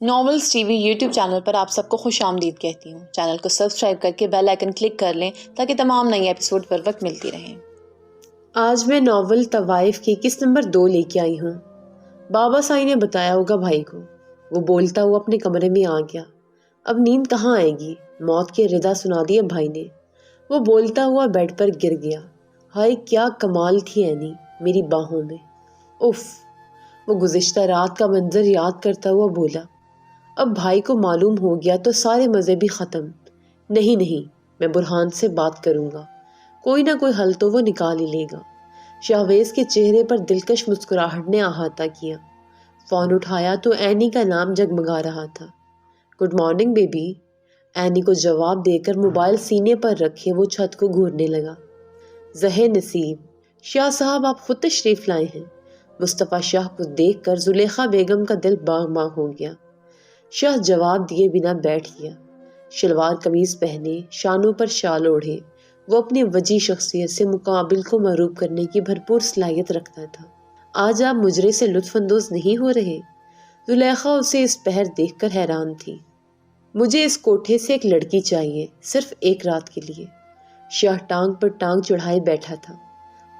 Novels TV YouTube channel پر آپ سب کو خوش آمدید کہتی ہوں۔ چینل کو سبسکرائب کر کے بیل آئیکن کلک کر لیں تاکہ تمام نئی ایپیسوڈ پر وقت ملتی رہیں۔ آج میں ناول طوائف کی قسط نمبر 2 لے کے آئی ہوں۔ بابا سائی نے بتایا ہوگا بھائی کو۔ وہ بولتا ہوا اپنے کمرے میں آ گیا۔ اب نیند کہاں آئے گی؟ موت کی ردا سنا دیا بھائی نے۔ وہ بولتا ہوا بیڈ پر گر گیا۔ ہائے کیا کمال تھی اینی میری باہوں میں، اف۔ وہ گزشتہ رات کا منظر یاد کرتا ہوا بولا، اب بھائی کو معلوم ہو گیا تو سارے مزے بھی ختم۔ نہیں، میں برہان سے بات کروں گا، کوئی نہ کوئی حل تو وہ نکال ہی لے گا۔ شاہویز کے چہرے پر دلکش مسکراہٹ نے احاطہ کیا۔ فون اٹھایا تو اینی کا نام جگمگا رہا تھا۔ Good morning baby. اینی کو جواب دے کر موبائل سینے پر رکھے وہ چھت کو گھورنے لگا۔ زہر نصیب، شاہ صاحب آپ خود تشریف لائے ہیں۔ مصطفیٰ شاہ کو دیکھ کر زلیخا بیگم کا دل باغ باغ ہو گیا۔ شاہ جواب دیے بنا بیٹھ گیا۔ شلوار قمیض پہنے، شانوں پر شال اوڑھے، وہ اپنی وجی شخصیت سے مقابل کو مغروب کرنے کی بھرپور صلاحیت رکھتا تھا۔ آج آپ مجرے سے لطف اندوز نہیں ہو رہے؟ زلیخا اسے اس پہر دیکھ کر حیران تھی۔ مجھے اس کوٹھے سے ایک لڑکی چاہیے، صرف ایک رات کے لیے۔ شاہ ٹانگ پر ٹانگ چڑھائے بیٹھا تھا۔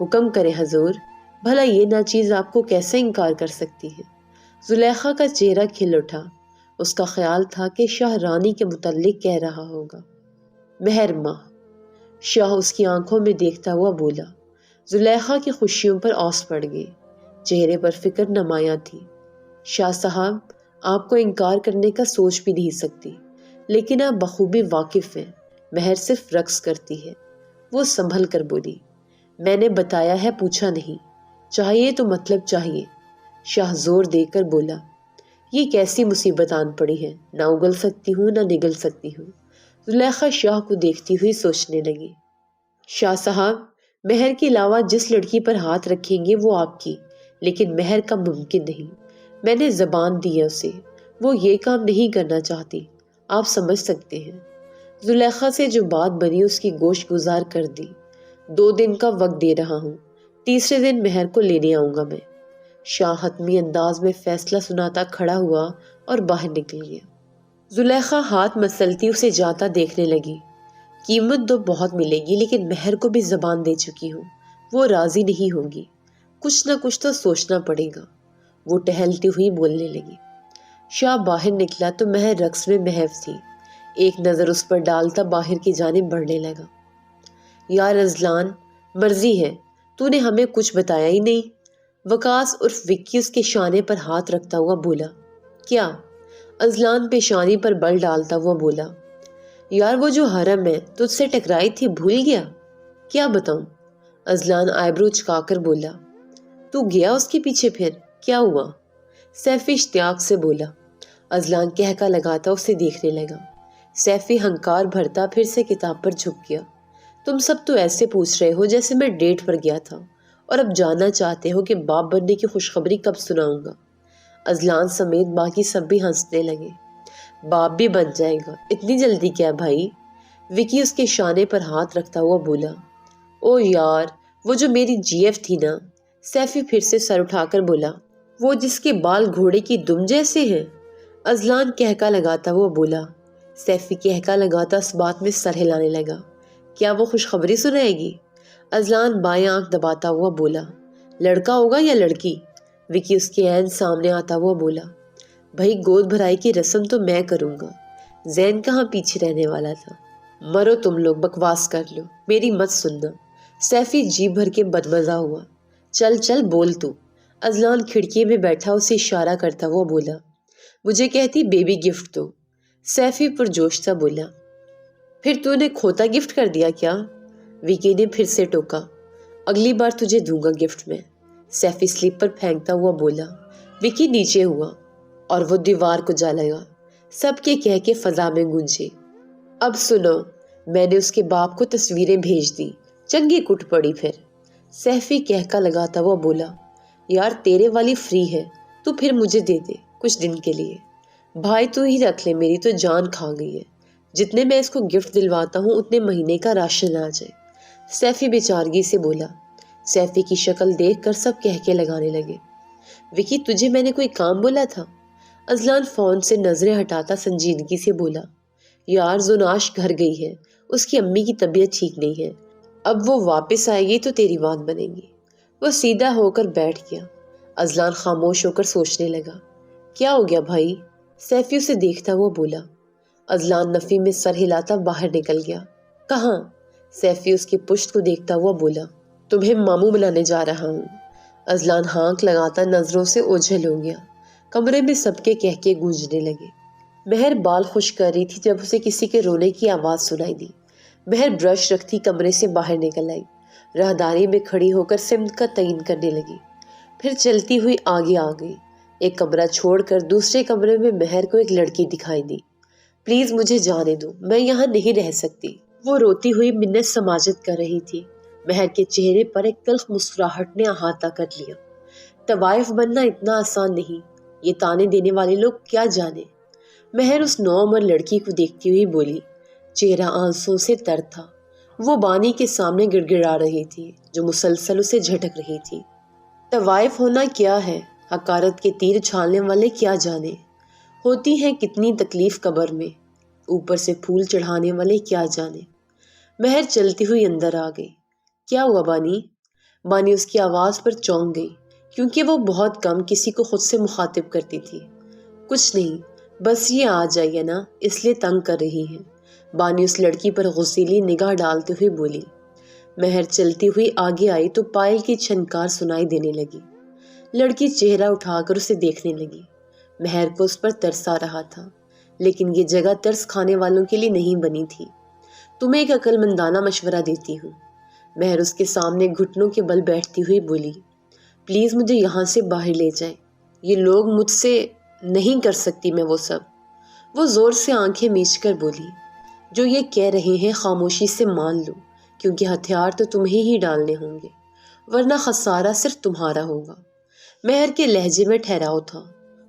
حکم کرے حضور، بھلا یہ ناچیز آپ کو کیسے انکار کر سکتی ہے؟ زلیخا کا چہرہ کھل اٹھا۔ اس کا خیال تھا کہ شاہ رانی کے متعلق کہہ رہا ہوگا۔ مہر ماہ، شاہ اس کی آنکھوں میں دیکھتا ہوا بولا۔ زلیخا کی خوشیوں پر اوس پڑ گئی، چہرے پر فکر نمایاں تھی۔ شاہ صاحب، آپ کو انکار کرنے کا سوچ بھی نہیں سکتی، لیکن آپ بخوبی واقف ہیں، مہر صرف رقص کرتی ہے۔ وہ سنبھل کر بولی، میں نے بتایا ہے، پوچھا نہیں۔ چاہیے تو مطلب چاہیے۔ شاہ زور دے کر بولا، یہ کیسی مصیبت آن پڑی ہے، نہ اگل سکتی ہوں نہ نگل سکتی ہوں۔ زلیخا شاہ کو دیکھتی ہوئی سوچنے لگی۔ شاہ صاحب، مہر کے علاوہ جس لڑکی پر ہاتھ رکھیں گے وہ آپ کی، لیکن مہر کا ممکن نہیں۔ میں نے زبان دی ہے اسے، وہ یہ کام نہیں کرنا چاہتی، آپ سمجھ سکتے ہیں۔ زلیخا سے جو بات بنی اس کی گوش گزار کر دی۔ 2 دن کا وقت دے رہا ہوں، تیسرے دن مہر کو لینے آؤں گا میں۔ شاہ حتمی انداز میں فیصلہ سناتا کھڑا ہوا اور باہر نکل گیا۔ زلیخا ہاتھ مسلتی اسے جاتا دیکھنے لگی۔ قیمت تو بہت ملے گی، لیکن مہر کو بھی زبان دے چکی ہوں، وہ راضی نہیں ہوگی، کچھ نہ کچھ تو سوچنا پڑے گا۔ وہ ٹہلتی ہوئی بولنے لگی۔ شاہ باہر نکلا تو مہر رقص میں محو تھی۔ ایک نظر اس پر ڈالتا باہر کی جانب بڑھنے لگا۔ یا رضلان، مرضی ہے، تو نے ہمیں کچھ بتایا ہی نہیں۔ وقاص عرف وکی اس کے شانے پر ہاتھ رکھتا ہوا بولا۔ کیا؟ اذلان پیشانی پر بل ڈالتا ہوا بولا۔ یار وہ جو حرم ہے تجھ سے ٹکرائی تھی، بھول گیا؟ کیا بتاؤں؟ اذلان آئیبرو چکا کر بولا۔ تو گیا اس کے پیچھے، پھر کیا ہوا؟ سیفی اشتیاق سے بولا۔ اذلان کہکا لگاتا اسے دیکھنے لگا۔ سیفی ہنکار بھرتا پھر سے کتاب پر جھک گیا۔ تم سب تو ایسے پوچھ رہے ہو جیسے میں ڈیٹ پر گیا تھا، اور اب جاننا چاہتے ہو کہ باپ بننے کی خوشخبری کب سناؤں گا۔ اذلان سمیت باقی سب بھی ہنسنے لگے۔ باپ بھی بن جائے گا، اتنی جلدی کیا بھائی؟ وکی اس کے شانے پر ہاتھ رکھتا ہوا بولا۔ او یار، وہ جو میری جی ایف تھی نا۔ سیفی پھر سے سر اٹھا کر بولا۔ وہ جس کے بال گھوڑے کی دم جیسے ہیں؟ اذلان کہکا لگاتا ہوا بولا۔ سیفی کہکا لگاتا اس بات میں سر ہلانے لگا۔ کیا وہ خوشخبری سنائے گی؟ اذلان بائیں آنکھ دباتا ہوا بولا۔ لڑکا ہوگا یا لڑکی؟ وکی اس کے عین سامنے آتا ہوا بولا۔ بھائی گود بھرائی کی رسم تو میں کروں گا، زین کہاں پیچھے رہنے والا تھا۔ مرو تم لوگ، بکواس کر لو، میری مت سننا۔ سیفی جی بھر کے بدمزہ ہوا۔ چل بول تو۔ اذلان کھڑکی میں بیٹھا اسے اشارہ کرتا ہوا بولا۔ مجھے کہتی بیبی گفٹ دو۔ سیفی پرجوش سا بولا۔ پھر تو نے کھوتا گفٹ کر دیا کیا؟ وکی نے پھر سے ٹوکا۔ اگلی بار تجھے دوں گا گفٹ میں، سیفی سلیپ پر پھینکتا ہوا بولا۔ وکی نیچے ہوا اور وہ دیوار کو جا لگا۔ سب کے کہہ کے فضا میں گونجے۔ اب سنو، میں نے اس کے باپ کو تصویریں بھیج دی، چنگی کٹ پڑی پھر۔ سیفی کہکا لگاتا ہوا بولا۔ یار تیرے والی فری ہے، تو پھر مجھے دے دے کچھ دن کے لیے۔ بھائی تو ہی رکھ لے، میری تو جان کھا گئی ہے۔ جتنے میں اس کو گفٹ دلواتا ہوں اتنے مہینے کا راشن آ جائے، سیفی بیچارگی سے بولا۔ سیفی کی شکل دیکھ کر سب کہکے لگانے لگے۔ وکی تجھے میں نے کوئی کام بولا تھا؟ ازلان فون سے نظریں ہٹاتا سنجیدگی سے بولا، یار زناش گھر گئی ہے، اس کی امی کی طبیعت ٹھیک نہیں ہے، اب وہ واپس آئے گی تو تیری بات بنے گی۔ وہ سیدھا ہو کر بیٹھ گیا۔ ازلان خاموش ہو کر سوچنے لگا، کیا ہو گیا بھائی؟ سیفی اسے دیکھتا ہوا بولا۔ ازلان نفی میں سر ہلاتا باہر نکل گیا۔ کہاں؟ سیفی اس کی پشت کو دیکھتا ہوا بولا، تمہیں ماموں بلانے جا رہا ہوں۔ ازلان ہانک لگاتا نظروں سے اوجھل ہو گیا۔ کمرے میں سب کے کہکے گونجنے لگے۔ مہر بال خشک کر رہی تھی جب اسے کسی کے رونے کی آواز سنائی دی۔ مہر برش رکھتی کمرے سے باہر نکل آئی، راہداری میں کھڑی ہو کر سمت کا تعین کرنے لگی، پھر چلتی ہوئی آگے آ گئی۔ ایک کمرہ چھوڑ کر دوسرے کمرے میں مہر کو ایک لڑکی دکھائی دی۔ پلیز مجھے جانے دو، میں یہاں نہیں رہ سکتی، وہ روتی ہوئی منت سماجت کر رہی تھی۔ مہر کے چہرے پر ایک تلخ مسکراہٹ نے احاطہ کر لیا۔ طوائف بننا اتنا آسان نہیں، یہ تانے دینے والے لوگ کیا جانے۔ مہر اس نوعمر لڑکی کو دیکھتی ہوئی بولی، چہرہ آنسوں سے تر تھا۔ وہ بانی کے سامنے گڑ گڑا رہی تھی جو مسلسل اسے جھٹک رہی تھی۔ طوائف ہونا کیا ہے، حقارت کے تیر چھالنے والے کیا جانے، ہوتی ہیں کتنی تکلیف قبر میں، اوپر سے پھول چڑھانے والے کیا جانے۔ مہر چلتی ہوئی اندر آ گئی۔ کیا ہوا بانی؟ بانی اس کی آواز پر چونک گئی کیونکہ وہ بہت کم کسی کو خود سے مخاطب کرتی تھی۔ کچھ نہیں، بس یہ آ جائیے نا، اس لیے تنگ کر رہی ہے۔ بانی اس لڑکی پر غصیلی نگاہ ڈالتے ہوئے بولی۔ مہر چلتی ہوئی آگے آئی تو پائل کی چھنکار سنائی دینے لگی۔ لڑکی چہرہ اٹھا کر اسے دیکھنے لگی۔ مہر کو اس پر ترس آ رہا تھا، لیکن یہ جگہ ترس کھانے والوں کے لیے نہیں بنی تھی۔ تمہیں ایک عقل مندانہ مشورہ دیتی ہوں۔ مہر اس کے سامنے گھٹنوں کے بل بیٹھتی ہوئی بولی، پلیز مجھے یہاں سے باہر لے جائیں، یہ لوگ مجھ سے نہیں کر سکتی میں وہ سب۔ وہ زور سے آنکھیں میچ کر بولی، جو یہ کہہ رہے ہیں خاموشی سے مان لو، کیونکہ ہتھیار تو تمہیں ہی ڈالنے ہوں گے، ورنہ خسارہ صرف تمہارا ہوگا۔ مہر کے لہجے میں ٹھہراؤ تھا۔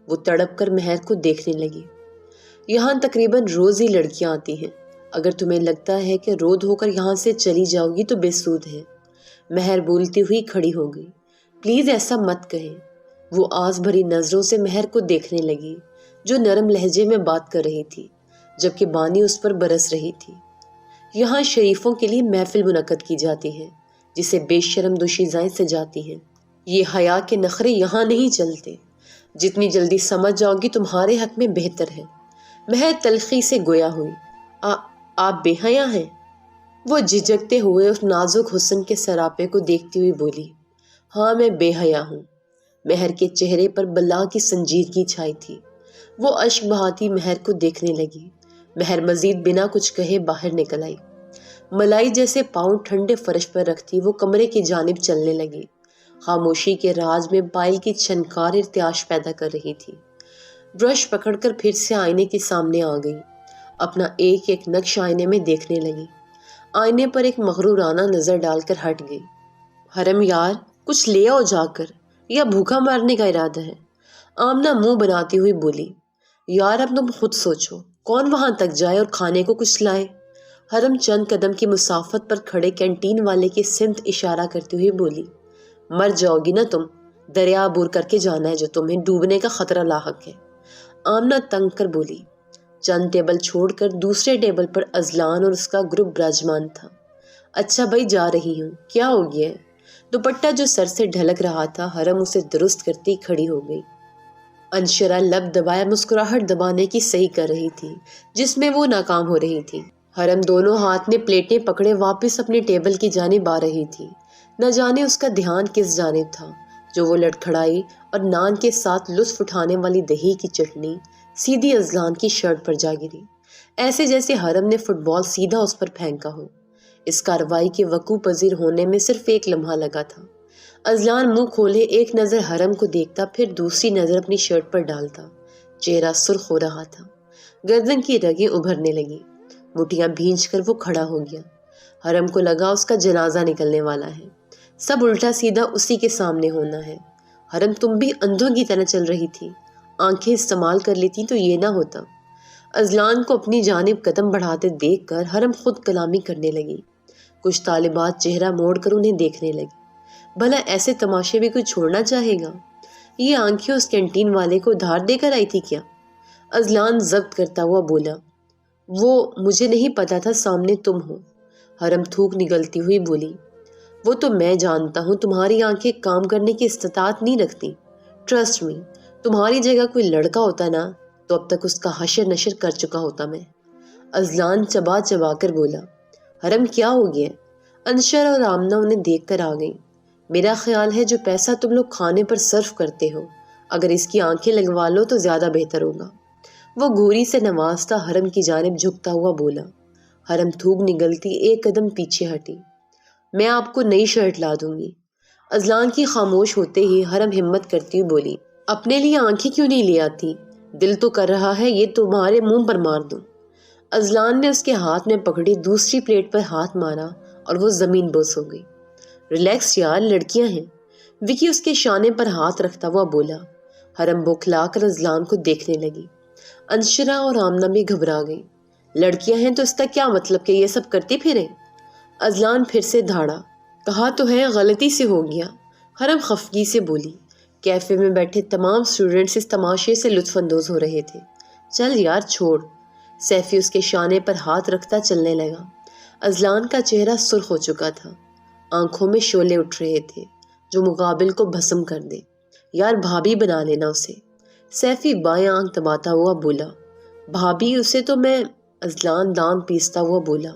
وہ تڑپ کر مہر کو دیکھنے لگی۔ یہاں تقریباً روز ہی لڑکیاں آتی ہیں، اگر تمہیں لگتا ہے کہ رود ہو کر یہاں سے چلی جاؤ گی تو بے سود ہے۔ مہر بولتی ہوئی کھڑی ہو گئی۔ پلیز ایسا مت کہیں۔ وہ آس بھری نظروں سے مہر کو دیکھنے لگی جو نرم لہجے میں بات کر رہی تھی، جبکہ بانی اس پر برس رہی تھی۔ یہاں شریفوں کے لیے محفل منعقد کی جاتی ہے جسے بے شرم دوشیزائیں سجاتی ہیں۔ یہ حیا کے نخرے یہاں نہیں چلتے۔ جتنی جلدی سمجھ جاؤ گی تمہارے حق میں بہتر ہے۔ مہر تلخی سے گویا ہوئی، آپ بے حیا ہیں؟ وہ جھجکتے ہوئے اس نازک حسن کے سراپے کو دیکھتی ہوئی بولی، ہاں میں بے حیا ہوں۔ مہر کے چہرے پر بلا کی سنجیدگی چھائی تھی۔ وہ اشک بہاتی مہر کو دیکھنے لگی۔ مہر مزید بنا کچھ کہے باہر نکل آئی۔ ملائی جیسے پاؤں ٹھنڈے فرش پر رکھتی وہ کمرے کی جانب چلنے لگی۔ خاموشی کے راز میں پائل کی چھنکار ارتعاش پیدا کر رہی تھی۔ برش پکڑ کر پھر سے آئینے کے سامنے آ گئی۔ اپنا ایک ایک نقش آئینے میں دیکھنے لگی۔ آئینے پر ایک مغرورانہ نظر ڈال کر ہٹ گئی۔ حرم یار، کچھ لے آؤ جا کر، یا بھوکا مارنے کا ارادہ ہے؟ آمنہ منہ بناتی ہوئی بولی۔ یار اب تم خود سوچو، کون وہاں تک جائے اور کھانے کو کچھ لائے؟ حرم چند قدم کی مسافت پر کھڑے کینٹین والے کی سمت اشارہ کرتی ہوئی بولی، مر جاؤ گی نا تم، دریا عبور کر کے جانا ہے جو تمہیں ڈوبنے کا خطرہ لاحق ہے۔ آمنہ تنگ کر بولی۔ چند ٹیبل چھوڑ کر دوسرے ٹیبل پر ازلان اور اس کا گروپ براجمان تھا۔ اچھا بھائی جا رہی ہوں، کیا ہو گیا ہے؟ دوپٹہ جو سر سے ڈھلک رہا تھا، حرم اسے درست کرتی کھڑی ہو گئی۔ انشرہ لب دبائے مسکراہٹ دبانے کی صحیح کر رہی تھی جس میں وہ ناکام ہو رہی تھی۔ حرم دونوں ہاتھ میں پلیٹیں پکڑے واپس اپنے ٹیبل کی جانب آ رہی تھی۔ نہ جانے اس کا دھیان کس جانب تھا جو وہ لڑکھڑائی اور نان کے ساتھ لطف اٹھانے والی دہی کی چٹنی سیدھی ازلان کی شرٹ پر جا گری، ایسے جیسے حرم نے فٹ بال سیدھا اس پر پھینکا ہو۔ اس کارروائی کے وقوع پذیر ہونے میں صرف ایک لمحہ لگا تھا۔ ازلان منہ کھولے ایک نظر حرم کو دیکھتا، پھر دوسری نظر اپنی شرٹ پر ڈالتا۔ چہرہ سرخ ہو رہا تھا، گردن کی رگیں ابھرنے لگی، مٹھیاں بھینچ کر وہ کھڑا ہو گیا۔ حرم کو لگا اس کا جنازہ نکلنے والا ہے، سب الٹا سیدھا اسی کے سامنے ہونا ہے۔ حرم تم بھی اندھوں کی طرح چل رہی تھی، آنکھیں استعمال کر لیتی تو یہ نہ ہوتا۔ ازلان کو اپنی جانب قدم بڑھاتے دیکھ کر حرم خود کلامی کرنے لگی۔ کچھ طالبات چہرہ موڑ کر انہیں دیکھنے لگی۔ بھلا ایسے تماشے بھی کوئی چھوڑنا چاہے گا؟ یہ آنکھیں اس کینٹین والے کو ادھار دے کر آئی تھی کیا؟ اذلان ضبط کرتا ہوا بولا، وہ مجھے نہیں پتا تھا سامنے تم ہو۔ حرم تھوک نگلتی ہوئی بولی، وہ تو میں جانتا ہوں تمہاری آنکھیں کام کرنے کی استطاعت نہیں رکھتی۔ ٹرسٹ می، تمہاری جگہ کوئی لڑکا ہوتا نا تو اب تک اس کا حشر نشر کر چکا ہوتا میں۔ اذلان چبا چبا کر بولا، حرم کیا ہو گیا؟ انشر اور آمنہ انہیں دیکھ کر آ گئی۔ میرا خیال ہے جو پیسہ تم لوگ کھانے پر صرف کرتے ہو، اگر اس کی آنکھیں لگوا لو تو زیادہ بہتر ہوگا۔ وہ گھوری سے نوازتا حرم کی جانب جھکتا ہوا بولا۔ حرم تھوک نگلتی ایک قدم پیچھے ہٹی۔ میں آپ کو نئی شرٹ لا دوں گی۔ اذلان کی خاموش ہوتے ہی حرم ہمت کرتی ہوئی بولی، اپنے لیے آنکھیں کیوں نہیں لے آتی؟ دل تو کر رہا ہے یہ تمہارے منہ پر مار دوں۔ اذلان نے اس کے ہاتھ میں پکڑی دوسری پلیٹ پر ہاتھ مارا اور وہ زمین بوس ہو گئی۔ ریلیکس یار، لڑکیاں ہیں، وکی اس کے شانے پر ہاتھ رکھتا ہوا بولا۔ حرم بوکھلا کر اذلان کو دیکھنے لگی۔ انشرا اور آمنہ بھی گھبرا گئی۔ لڑکیاں ہیں تو اس کا کیا مطلب کہ یہ سب کرتی پھریں؟ اذلان پھر سے دھاڑا، کہا تو ہے غلطی سے ہو گیا۔ حرم خفگی سے بولی۔ کیفے میں بیٹھے تمام اسٹوڈنٹس اس تماشے سے لطف اندوز ہو رہے تھے۔ چل یار چھوڑ۔ سیفی اس کے شانے پر ہاتھ رکھتا چلنے لگا۔ اذلان کا چہرہ سرخ ہو چکا تھا، آنکھوں میں شعلے اٹھ رہے تھے جو مقابل کو بھسم کر دے۔ یار بھابھی بنا لینا اسے۔ سیفی بائیں آنکھ دباتا ہوا بولا، بھابھی اسے تو میں۔ اذلان دانت پیستا ہوا بولا،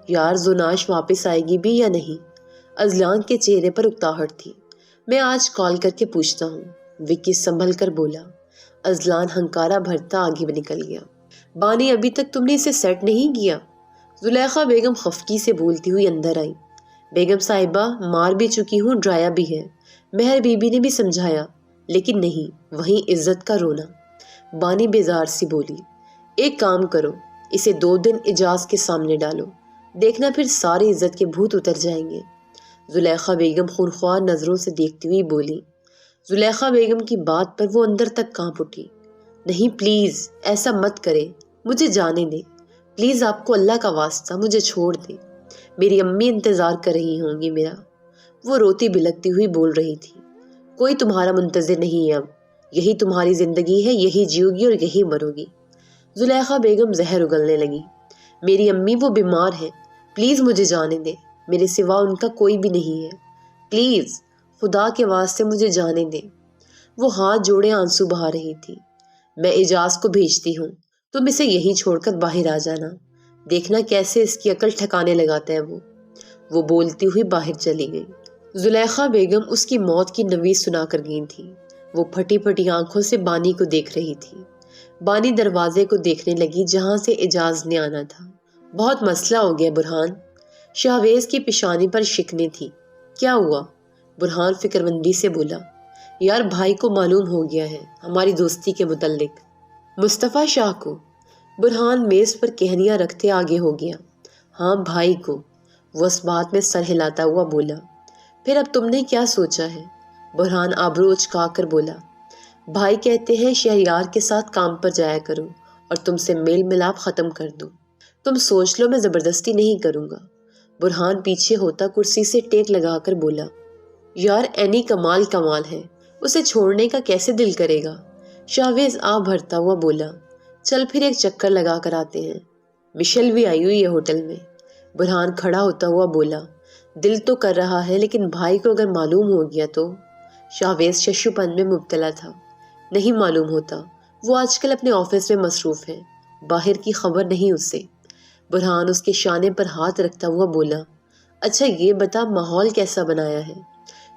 یار زناش واپس آئے گی بھی یا نہیں؟ اذلان کے چہرے پر اکتاہٹ تھی۔ میں آج کال کر کے پوچھتا ہوں، وکی سنبھل کر بولا۔ اذلان ہنکارا بھرتا آگے نکل گیا۔ بانی ابھی تک تم نے اسے سیٹ نہیں کیا؟ زلیخا بیگم خفگی سے بولتی ہوئی اندر آئی۔ بیگم صاحبہ مار بھی چکی ہوں، ڈرایا بھی ہے۔ مہر بی بی نے بھی سمجھایا، لیکن نہیں، وہیں عزت کا رونا۔ بانی بیزار سی بولی، ایک کام کرو، اسے 2 دن اجاز کے سامنے ڈالو، دیکھنا پھر ساری عزت کے بھوت اتر جائیں گے۔ زلیخا بیگم خونخوار نظروں سے دیکھتی ہوئی بولی۔ زلیخا بیگم کی بات پر وہ اندر تک کانپ اٹھی۔ نہیں پلیز ایسا مت کرے، مجھے جانے دیں، پلیز آپ کو اللہ کا واسطہ مجھے چھوڑ دیں، میری امی انتظار کر رہی ہوں گی میرا۔ وہ روتی بلکتی ہوئی بول رہی تھی، کوئی تمہارا منتظر نہیں ہے، اب یہی تمہاری زندگی ہے، یہی جیو گی اور یہی مرو گی۔ زلیخا بیگم زہر اگلنے لگی، میری امی وہ بیمار ہے، پلیز مجھے جانے دیں، میرے سوا ان کا کوئی بھی نہیں ہے، پلیز خدا کے واسطے مجھے جانے دیں۔ وہ ہاتھ جوڑے آنسو بہا رہی تھی۔ میں اجاز کو بھیجتی ہوں، تم اسے یہیں چھوڑ کر باہر آ جانا، دیکھنا کیسے اس کی عقل ٹھکانے لگاتا ہے وہ بولتی ہوئی باہر چلی گئی۔ زلیخا بیگم اس کی موت کی نوید سنا کر گئی تھی۔ وہ پھٹی پھٹی آنکھوں سے بانی کو دیکھ رہی تھی۔ بانی دروازے کو دیکھنے لگی جہاں سے اجاز نے آنا تھا۔ بہت مسئلہ ہو گیا برہان۔ شاہویز کی پیشانی پر شکنیں تھی۔ کیا ہوا؟ برہان فکر مندی سے بولا، یار بھائی کو معلوم ہو گیا ہے ہماری دوستی کے متعلق۔ مصطفیٰ شاہ کو؟ برہان میز پر کہنیاں رکھتے آگے ہو گیا۔ ہاں بھائی کو۔ وہ اس بات میں سر ہلاتا ہوا بولا۔ پھر اب تم نے کیا سوچا ہے؟ برہان آبرو اچکا کر بولا، بھائی کہتے ہیں شہریار کے ساتھ کام پر جایا کروں اور تم سے میل ملاپ ختم کر دوں۔ تم سوچ لو، میں زبردستی نہیں کروں گا۔ برہان پیچھے ہوتا کرسی سے ٹیک لگا کر بولا، یار اینی کمال ہے، اسے چھوڑنے کا کیسے دل کرے گا؟ شاہویز آ بھرتا ہوا بولا، چل پھر ایک چکر لگا کر آتے ہیں، مشل بھی آئی ہوئی ہے ہوٹل میں۔ برہان کھڑا ہوتا ہوا بولا، دل تو کر رہا ہے لیکن بھائی کو اگر معلوم ہو گیا تو؟ شاہویز ششو پن میں مبتلا تھا۔ نہیں معلوم ہوتا، وہ آج کل اپنے آفس میں مصروف ہے، باہر کی خبر نہیں اس سے۔ برہان اس کے شانے پر ہاتھ رکھتا ہوا بولا، اچھا یہ بتا ماحول کیسا بنایا ہے؟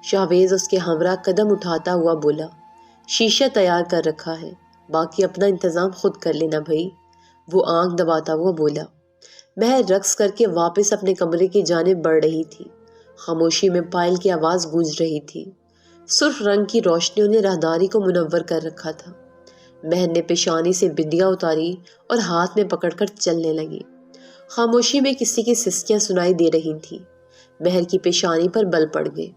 شاہویز اس کے ہمراہ قدم اٹھاتا ہوا بولا، شیشہ تیار کر رکھا ہے، باقی اپنا انتظام خود کر لینا بھائی۔ وہ آنکھ دباتا ہوا بولا۔ مہر رقص کر کے واپس اپنے کمرے کی جانب بڑھ رہی تھی۔ خاموشی میں پائل کی آواز گونج رہی تھی۔ سرخ رنگ کی روشنیوں نے راہداری کو منور کر رکھا تھا۔ مہر نے پیشانی سے بندیاں اتاری اور ہاتھ میں پکڑ کر چلنے لگی۔ خاموشی میں کسی کی سسکیاں سنائی دے رہی تھیں۔ مہر کی پیشانی پر بل پڑ گئے۔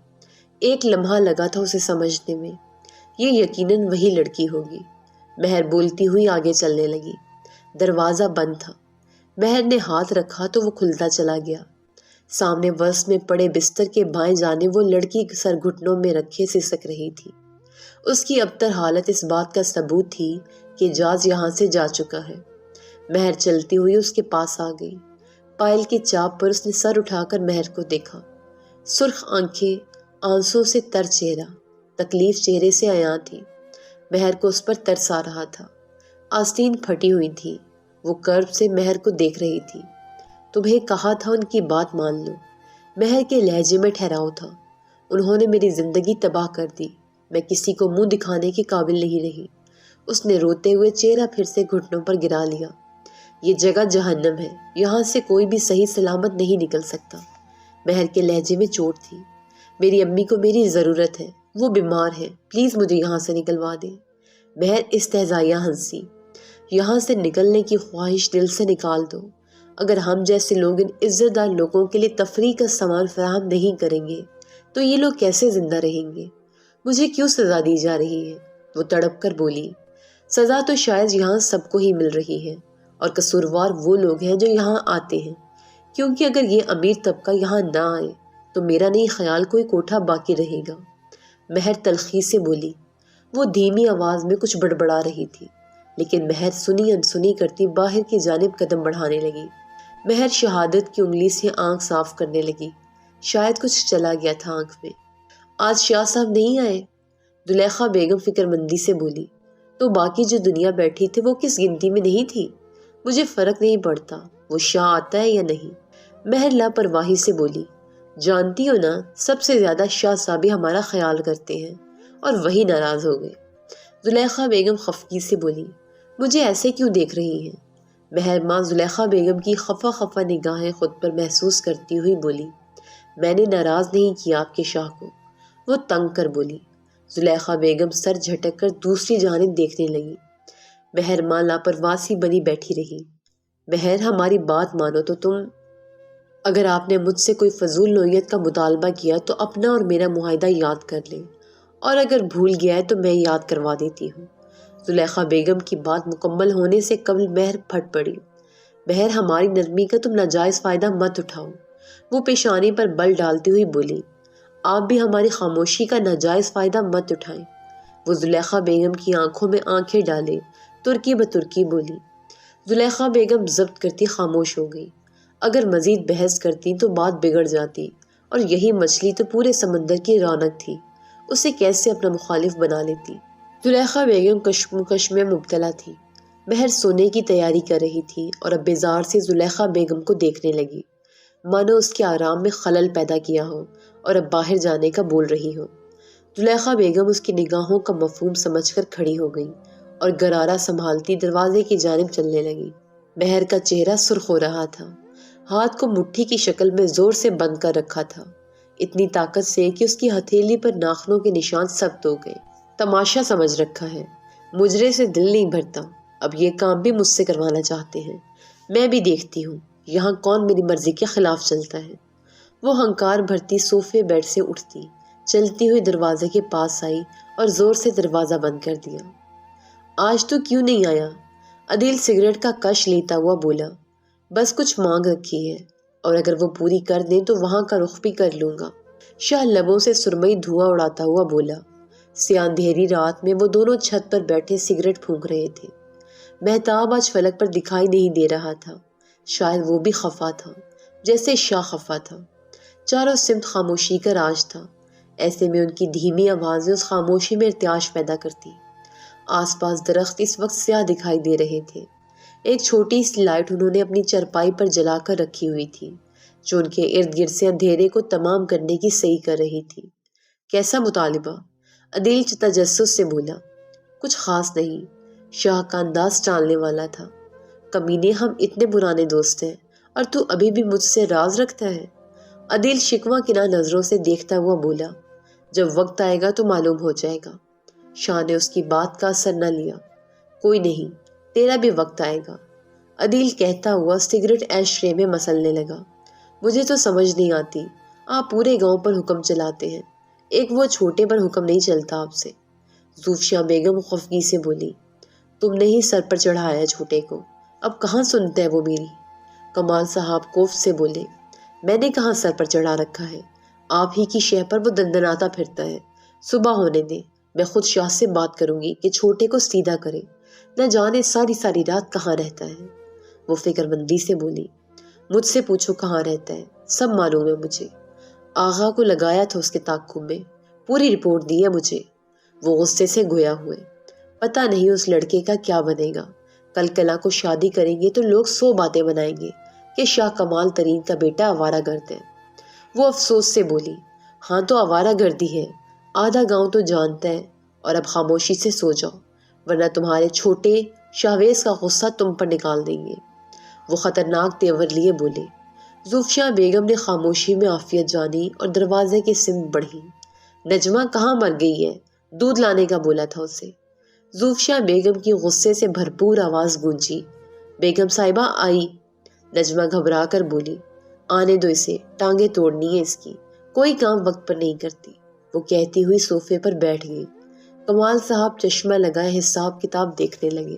ایک لمحہ لگا تھا اسے سمجھنے میں، یہ یقیناً وہی لڑکی ہوگی۔ مہر بولتی ہوئی آگے چلنے لگی۔ دروازہ بند تھا۔ مہر نے ہاتھ رکھا تو وہ کھلتا چلا گیا۔ سامنے وسط میں پڑے بستر کے بائیں جانب وہ لڑکی سر گھٹنوں میں رکھے سسک رہی تھی۔ اس کی ابتر حالت اس بات کا ثبوت تھی کہ جاز یہاں سے جا چکا ہے۔ مہر چلتی ہوئی اس کے پاس آ گئی۔ پائل کی چاپ پر اس نے سر اٹھا کر مہر کو دیکھا۔ سرخ آنکھیں، آنسوں سے تر چہرہ، تکلیف چہرے سے عیاں تھی۔ مہر کو اس پر ترس آ رہا تھا۔ آستین پھٹی ہوئی تھی۔ وہ کرب سے مہر کو دیکھ رہی تھی۔ تمہیں کہا تھا ان کی بات مان لو۔ مہر کے لہجے میں ٹھہراؤ تھا۔ انہوں نے میری زندگی تباہ کر دی۔ میں کسی کو منہ دکھانے کے قابل نہیں رہی۔ اس نے روتے ہوئے چہرہ پھر سے گھٹنوں پر گرا لیا۔ یہ جگہ جہنم ہے، یہاں سے کوئی بھی صحیح سلامت نہیں نکل سکتا۔ مہر کے لہجے میں چوٹ تھی۔ میری امی کو میری ضرورت ہے، وہ بیمار ہے، پلیز مجھے یہاں سے نکلوا دیں۔ مہر استہزائیہ ہنسی۔ یہاں سے نکلنے کی خواہش دل سے نکال دو۔ اگر ہم جیسے لوگ ان عزت دار لوگوں کے لیے تفریح کا سامان فراہم نہیں کریں گے تو یہ لوگ کیسے زندہ رہیں گے؟ مجھے کیوں سزا دی جا رہی ہے؟ وہ تڑپ کر بولی۔ سزا تو شاید یہاں سب کو ہی مل رہی ہے، اور قصوروار وہ لوگ ہیں جو یہاں آتے ہیں، کیونکہ اگر یہ امیر طبقہ یہاں نہ آئے تو میرا نہیں خیال کوئی کوٹھا باقی رہے گا۔ مہر تلخی سے بولی۔ وہ دھیمی آواز میں کچھ بڑبڑا رہی تھی، لیکن مہر سنی انسنی کرتی باہر کی جانب قدم بڑھانے لگی۔ مہر شہادت کی انگلی سے آنکھ صاف کرنے لگی۔ شاید کچھ چلا گیا تھا آنکھ میں۔ آج شاہ صاحب نہیں آئے؟ زلیخا بیگم فکر مندی سے بولی۔ تو باقی جو دنیا بیٹھی تھی وہ کس گنتی میں نہیں تھی؟ مجھے فرق نہیں پڑتا وہ شاہ آتا ہے یا نہیں۔ مہر لاپرواہی سے بولی۔ جانتی ہو نا، سب سے زیادہ شاہ صاحب ہی ہمارا خیال کرتے ہیں، اور وہی ناراض ہو گئے۔ زلیخا بیگم خفگی سے بولی۔ مجھے ایسے کیوں دیکھ رہی ہیں؟ مہر ماں زلیخا بیگم کی خفا خفا نگاہیں خود پر محسوس کرتی ہوئی بولی۔ میں نے ناراض نہیں کیا آپ کے شاہ کو، وہ تنگ کر بولی۔ زلیخا بیگم سر جھٹک کر دوسری جانب دیکھنے لگی۔ مہر ماں لاپرواہ سی بنی بیٹھی رہی۔ مہر، ہماری بات مانو تو تم، اگر آپ نے مجھ سے کوئی فضول نوعیت کا مطالبہ کیا تو اپنا اور میرا معاہدہ یاد کر لیں، اور اگر بھول گیا ہے تو میں یاد کروا دیتی ہوں۔ زلیخا بیگم کی بات مکمل ہونے سے قبل مہر پھٹ پڑی۔ مہر، ہماری نرمی کا تم ناجائز فائدہ مت اٹھاؤ، وہ پیشانی پر بل ڈالتی ہوئی بولی۔ آپ بھی ہماری خاموشی کا ناجائز فائدہ مت اٹھائیں۔ وہ زلیخا بیگم کی آنکھوں میں آنکھیں ڈالے ترکی بترکی بولی۔ زلیخا بیگم ضبط کرتی خاموش ہو گئی۔ اگر مزید بحث کرتی تو بات بگڑ جاتی، اور یہی مچھلی تو پورے سمندر کی رونق تھی، اسے کیسے اپنا مخالف بنا لیتی۔ زلیخا بیگم کشمکش میں مبتلا تھی۔ مہر سونے کی تیاری کر رہی تھی اور اب بیزار سے زلیخا بیگم کو دیکھنے لگی، مانو اس کے آرام میں خلل پیدا کیا ہو اور اب باہر جانے کا بول رہی ہو۔ زلیخا بیگم اس کی نگاہوں کا مفہوم سمجھ کر کھڑی ہو گئی اور گرارہ سنبھالتی دروازے کی جانب چلنے لگی۔ مہر کا چہرہ سرخ ہو رہا تھا، ہاتھ کو مٹھی کی شکل میں زور سے بند کر رکھا تھا، اتنی طاقت سے کہ اس کی ہتھیلی پر ناخنوں کے نشان سخت ہو گئے۔ تماشا سمجھ رکھا ہے، مجرے سے دل نہیں بھرتا، اب یہ کام بھی مجھ سے کروانا چاہتے ہیں۔ میں بھی دیکھتی ہوں یہاں کون میری مرضی کے خلاف چلتا ہے۔ وہ ہنکار بھرتی صوفے بیڈ سے اٹھتی، چلتی ہوئی دروازے کے پاس آئی اور زور سے دروازہ بند کر دیا۔ آج تو کیوں نہیں آیا؟ عدیل سگریٹ کا کش لیتا ہوا بولا۔ بس کچھ مانگ رکھی ہے، اور اگر وہ پوری کر دیں تو وہاں کا رخ بھی کر لوں گا۔ شاہ لبوں سے سرمئی دھواں اڑاتا ہوا بولا۔ سیاہ اندھیری رات میں وہ دونوں چھت پر بیٹھے سگریٹ پھونک رہے تھے۔ مہتاب آج فلک پر دکھائی نہیں دے رہا تھا، شاید وہ بھی خفا تھا جیسے شاہ خفا تھا۔ چاروں سمت خاموشی کا راج تھا، ایسے میں ان کی دھیمی آوازیں اس خاموشی میں ارتعاش پیدا کرتی۔ آس پاس درخت اس وقت سیاہ دکھائی دے رہے تھے۔ ایک چھوٹی سی لائٹ انہوں نے اپنی چرپائی پر جلا کر رکھی ہوئی تھی، جو ان کے ارد گرد سے اندھیرے کو تمام کرنے کی صحیح کر رہی تھی۔ کیسا مطالبہ؟ عدیل تجسس سے بولا۔ کچھ خاص نہیں، شاہ کا انداز ٹالنے والا تھا۔ کمینے، ہم اتنے پرانے دوست ہیں اور تو ابھی بھی مجھ سے راز رکھتا ہے؟ عدیل شکوہ کناں نظروں سے دیکھتا ہوا بولا۔ جب وقت آئے گا تو معلوم ہو جائے گا۔ شاہ نے اس کی بات کا اثر نہ لیا۔ کوئی نہیں، تیرا بھی وقت آئے گا، عدیل کہتا ہوا سگریٹ ایش ٹرے میں مسلنے لگا۔ مجھے تو سمجھ نہیں آتی، آپ پورے گاؤں پر حکم چلاتے ہیں، ایک وہ چھوٹے پر حکم نہیں چلتا آپ سے۔ زوفشاہ بیگم خفگی سے بولی۔ تم نے ہی سر پر چڑھایا ہے چھوٹے کو، اب کہاں سنتا ہے وہ میری؟ کمال صاحب کوف سے بولے۔ میں نے کہاں سر پر چڑھا رکھا ہے؟ آپ ہی کی شہ پر وہ دندناتا پھرتا ہے۔ صبح ہونے دیں، میں خود شاہ سے بات کروں گی کہ چھوٹے کو سیدھا کرے۔ نہ جانے ساری ساری رات کہاں رہتا ہے۔ وہ فکر مندی سے بولی، مجھ سے پوچھو کہاں رہتا ہے، سب معلوم ہے مجھے۔ آغا کو لگایا تھا اس کے تعاقب میں، پوری رپورٹ دی ہے مجھے۔ وہ غصے سے گویا ہوئے، پتہ نہیں اس لڑکے کا کیا بنے گا۔ کل کلا کو شادی کریں گے تو لوگ 100 باتیں بنائیں گے کہ شاہ کمال ترین کا بیٹا آوارہ گرد ہے۔ وہ افسوس سے بولی، ہاں تو آوارہ گردی ہے، آدھا گاؤں تو جانتا ہے، اور اب خاموشی سے سو جاؤ ورنہ تمہارے چھوٹے شاہویز کا غصہ تم پر نکال دیں گے۔ وہ خطرناک تیور لیے بولے۔ زوفشاہ بیگم نے خاموشی میں عافیت جانی اور دروازے کی سمت بڑھی۔ نجمہ کہاں مر گئی ہے، دودھ لانے کا بولا تھا اسے۔ زوفشاہ بیگم کی غصے سے بھرپور آواز گونجی، بیگم صاحبہ آئی۔ نجمہ گھبرا کر بولی، آنے دو اسے، ٹانگیں توڑنی ہے اس کی، کوئی کام وقت پر نہیں کرتی۔ وہ کہتی ہوئی صوفے پر بیٹھ گئی۔ کمال صاحب چشمہ لگائے حساب کتاب دیکھنے لگے۔